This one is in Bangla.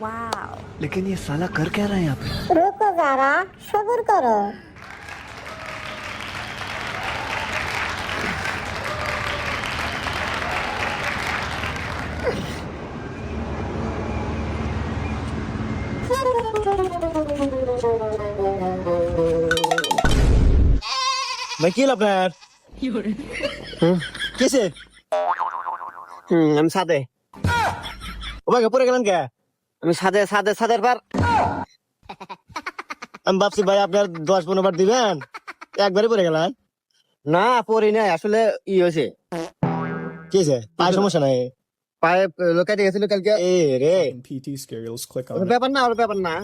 वाओ। लेकिन ये साला कर क्या रहा है यहाँ पे? रुको जरा, सब्र करो। ভাই কি আপনার কিসে আমি সাদে ও ভাই পরে গেলেন কে? আমি সাদে সাদে সাদের পার। আমি ভাবছি ভাই আপনার 10-15 বার দিবেন, একবারই পরে গেলেন। না পরি নাই, আসলে ই হয়েছে, কিসে পায়ের সমস্যা নাই? পায়ে লোকাইতে গেছিল কালকে। এ রে PT scary. Let's click on or it. ব্যাপার না, ওর ব্যাপার না।